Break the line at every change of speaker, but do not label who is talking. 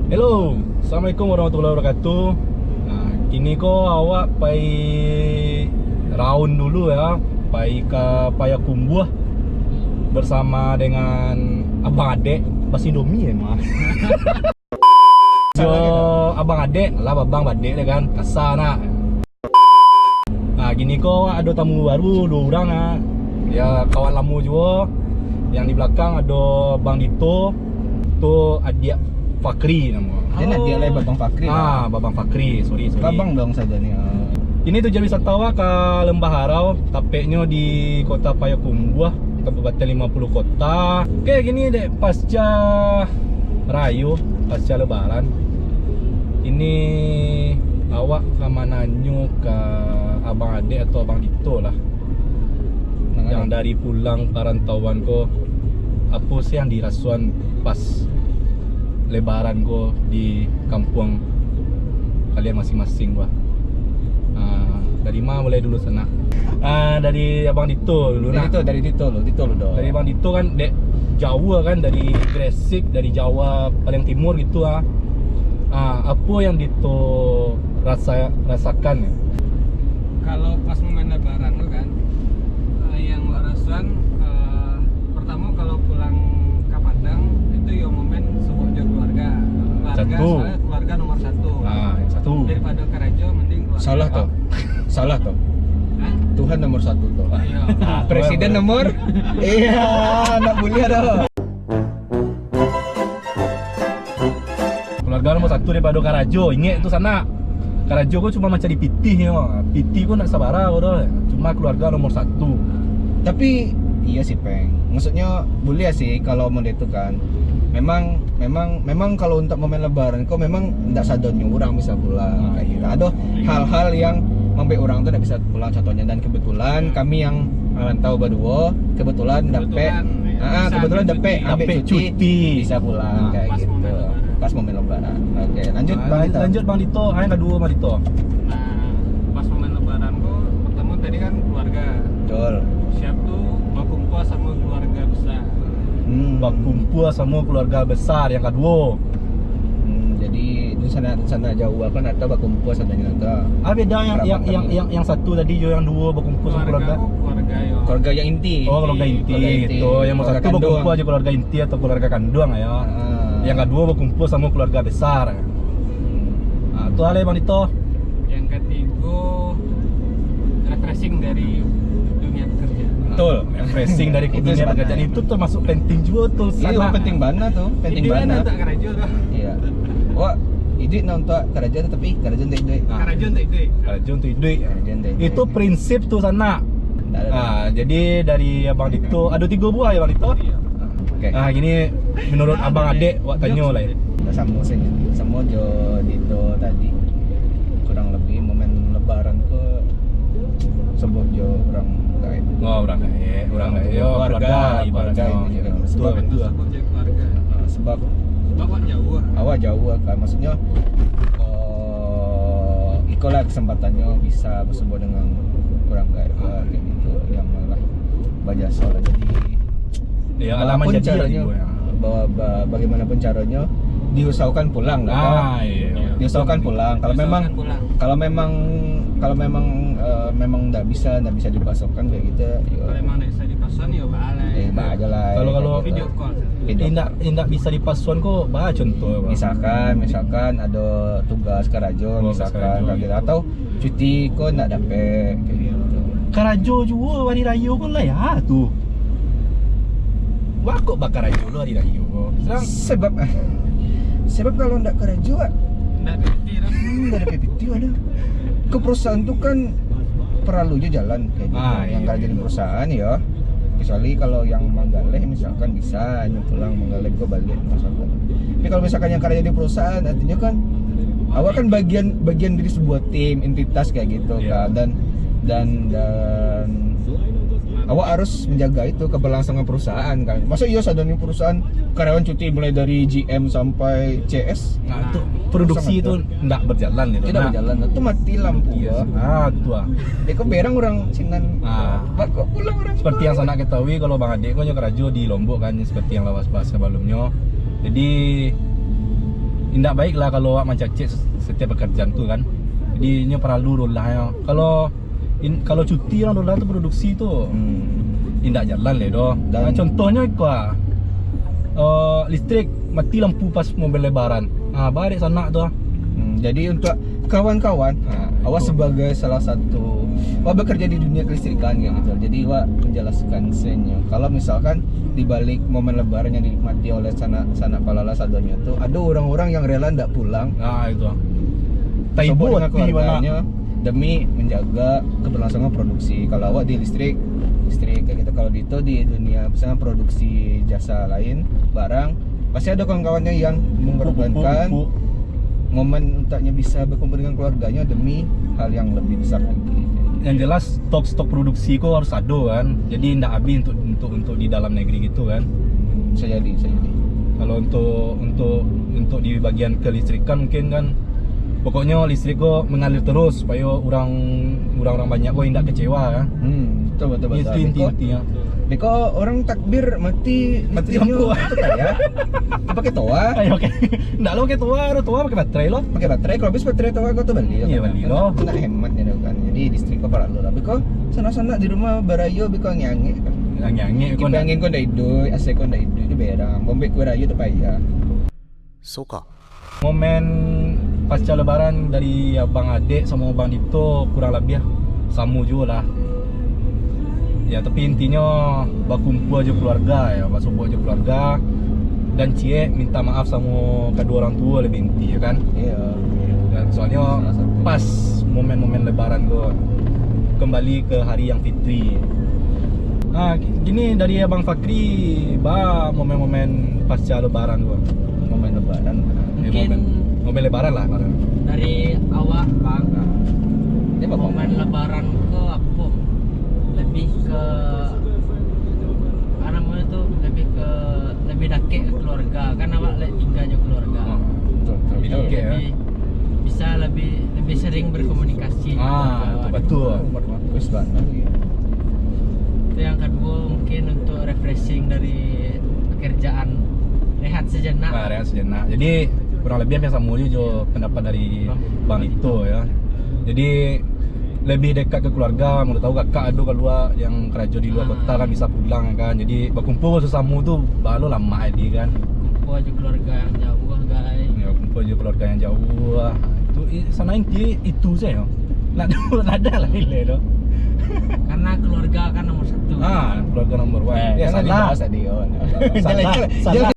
Hello, Assalamualaikum warahmatullahi wabarakatuh. Kini ko awak pai round dulu ya, pai ke Payakumbuh bersama dengan abang adek pas Indomie emang. Jo abang adek lah, babang badek deh kan, kasar nak. Gini ko ada tamu baru 2 orang ya, kawan lama juga. Yang di belakang ada Bang Dito, tu adik Fakri nama.
Dia nak dia lah Babang Fakri.
Babang Fakri, sorry.
Babang dong saja ni.
Ini tujuan wisatawan ke Lembah Harau, tepatnya di Kota Payakumbuh, Kabupaten 50 Kota. Oke, gini dek pasca Rayu, pasca Lebaran. Ini awak kamananyo ke abang adik atau abang Dito lah. Yang dari pulang perantauan ko, apa sih yang dirasuan pas Lebaran ko di kampung kalian masing-masing gua. Dari mana mulai dulu sana? Dari abang Dito dulu.
Dari Dito lo dong.
Dari abang Dito kan dek Jawa kan, dari Gresik, dari Jawa paling timur gitu apa yang Dito rasakan ya?
Kalau pas momen Lebaran lo kan, yang rasuan pertama kalau pulang ke Padang itu ya momen sebuah keluarga. Soalnya keluarga nomor satu.
Yang satu.
Daripada Karajo mending keluarga.
Salah toh. Tuhan nomor 1 toh.
Iya.
Presiden nomor. Iya, nak boleh ada.
Keluarga nomor 1 daripada Karajo. Ingat itu sana. Karajo kok cuma macam di Pitih ya. Pitih kok nak sabara kok. Cuma keluarga nomor 1.
Tapi iya sih Peng. Maksudnya boleh sih kalau mau itu kan. Memang kalau untuk momen Lebaran kok memang tidak sadonnya orang bisa pulang kayak gitu. Ada hal-hal yang membuat orang tuh tidak bisa pulang, contohnya. Dan kebetulan kami yang merantau berdua kebetulan dapat ambil cuti bisa pulang kayak
pas
gitu
momen Lebaran.
pas momen Lebaran. Oke, lanjut Bang Dito.
Lanjut Bang Dito, yang kedua Bang Dito.
Pas momen Lebaran kok pertama tadi kan keluarga.
Betul.
Siap tuh berkumpul sama keluarga besar.
Berkumpul sama keluarga besar yang kedua.
Jadi itu sana jauh kan atau berkumpul sananya atau
Beda yang satu tadi jo, yang dua berkumpul sama keluarga.
keluarga yang inti.
Keluarga inti gitu. Yang mau satu berkumpul aja keluarga inti atau keluarga kandung ya. Yang kedua berkumpul sama keluarga besar. Itu hal Bang Dito.
Yang ketiga refreshing dari dunia pekerjaan.
Betul, refreshing dari dunia pekerjaan itu termasuk penting juga tuh.
Iya, penting banget tuh, penting banget.
Tak Karajo tuh.
Iya. Wah, ide nonton kerajaan tapi kerajaan tak ide.
Karajo tak ide.
Karajo untuk ide. Itu prinsip tuh sana. Jadi dari Abang Dito ada 3 buah ya Bang Dito.
Oke.
Gini menurut abang adek wak tanya lah ya.
Sama sih, sama jo Dito tadi. Kurang lebih momen Lebaran ke sebut jo orang kaya.
Orang kaya, keluarga ibaratnya. Betul.
Keluarga.
Sebab
Bapak jauh.
awak jauh kan, maksudnya ikolah kesempatannya bisa bersama dengan orang kaya kayak gitu yang malah bajasa lah. Jadi
Ya alaman jadi
caranya, bahwa bagaimanapun caranya diusahakan pulang lah.
Iya.
Diusahakan pulang. Kalau memang nggak bisa dipasokkan kayak gitu.
Kalau emang nggak bisa dipasan ya balik.
Aja lah.
Kalau
Video call.
Indak bisa dipasuan kok, bah contoh.
Misalkan ada tugas karajo misalkan kayak gitu, atau cuti kok nggak dapet kayak gitu.
Karajo juga hari raya kan lah ya tuh. Wah kok bakar raya dulu hari raya.
Sebab kalau nggak karajo
Nggak berhenti dah.
nggak ada PPT ada. Ke perusahaan tuh kan perlu aja jalan kayak gitu. Yang
Iya.
kerja di perusahaan ya. Kecuali kalau yang Manggaleh misalkan bisa pulang Manggaleh kok balik misalkan. Tapi kalau misalkan yang kerja di perusahaan artinya kan awak kan bagian dari sebuah tim, entitas kayak gitu kan. Dan awak harus menjaga itu keberlangsungan perusahaan kan. Masa iya sadani perusahaan karyawan cuti mulai dari GM sampai CS.
Nah, itu produksi itu enggak berjalan gitu.
Tidak berjalan, itu mati lampu.
Iya. Itu
Kok berang orang sinan. Kok pulang orang.
Seperti yang sana ketahui kalau Bang Adek kok kerajo di Lombok kan, seperti yang lawas bahas sebelumnya. Jadi Indah baik lah kalau awak mencacik setiap pekerjaan tu kan. Jadi nyo perlu lah ya. Kalau cuti orang dolar tu produksi tu indah jalan le doh.
Dan-
Contohnya ikut listrik mati lampu pas mobil lebaran. Balik sana tu.
Jadi untuk kawan-kawan, awak
itu.
sebagai salah satu awak bekerja di dunia kelistrikan gitu. Jadi awak menjelaskan sennya. Kalau misalkan di balik momen lebaran yang dinikmati oleh sanak palala sadonnya itu ada orang-orang yang rela ndak pulang
Itu.
sibuk
Taibu
dengan
hati
keluarganya
mana.
demi menjaga keberlangsungan produksi. Kalau awak di listrik kayak gitu. Kalau di dunia misalnya produksi jasa lain barang, pasti ada kawan-kawannya yang mengorbankan momen untuknya bisa berkumpul dengan keluarganya demi hal yang lebih besar lagi.
Yang jelas stok produksi kok harus ada kan. Jadi ndak habis untuk di dalam negeri gitu kan.
Bisa jadi.
Kalau untuk di bagian kelistrikan mungkin kan pokoknya listrik kok mengalir terus supaya orang banyak kok tidak kecewa kan.
Betul.
Itu intinya.
Beko orang takbir mati
lampu.
itu ya. Pakai toa,
Ayo oke. Ndak lo pakai tua pakai baterai lo.
pakai baterai. Kalau habis baterai toa kau tuh beli.
Iya, beli lo.
Nak hemat ya kan. Jadi listrik kau parah lo. Tapi kau sana-sana di rumah barayo beko nyanyi kan.
Nyanyi
Kipas angin kau ndak hidup, AC kau ndak hidup itu berang. Bombe kue rayu tuh payah.
momen pasca lebaran dari abang adik sama abang Dito kurang lebih sama juga lah. Ya tapi intinya berkumpul aja keluarga ya, bersumpah aja keluarga dan cie minta maaf sama kedua orang tua lebih inti ya kan.
Iya.
Dan soalnya
Salah satu.
pas momen-momen lebaran gue kembali ke hari yang fitri. Gini dari abang Fakri, momen-momen pasca lebaran gue.
Momen lebaran.
Mungkin
momen lebaran lah.
dari awak bang,
Ini bapak
momen lebaran ke apa? Lebih ke apa namanya tuh, lebih dekat ke keluarga kan, awak tinggalnya keluarga.
Betul.
Lebih
Jadi
dekat, ya.
bisa lebih sering berkomunikasi dengan keluarga.
Itu betul.
Bagus banget.
Itu yang kedua mungkin untuk refreshing dari pekerjaan, rehat sejenak.
Rehat sejenak. Jadi kurang lebih hampir sama juga pendapat dari Bang Ito ya. Jadi lebih dekat ke keluarga, mau tahu kakak ada keluar yang kerja di luar kota kan bisa pulang kan. Jadi berkumpul sesama tu baru lama dia kan.
Kumpul aja keluarga yang jauh guys.
Ya, kumpul aja keluarga yang jauh. Itu sana inti itu saya. Nada lah ini tu.
Karena keluarga kan nomor satu.
Keluarga nomor 1.
Jangan dibahas tadi.
Salah.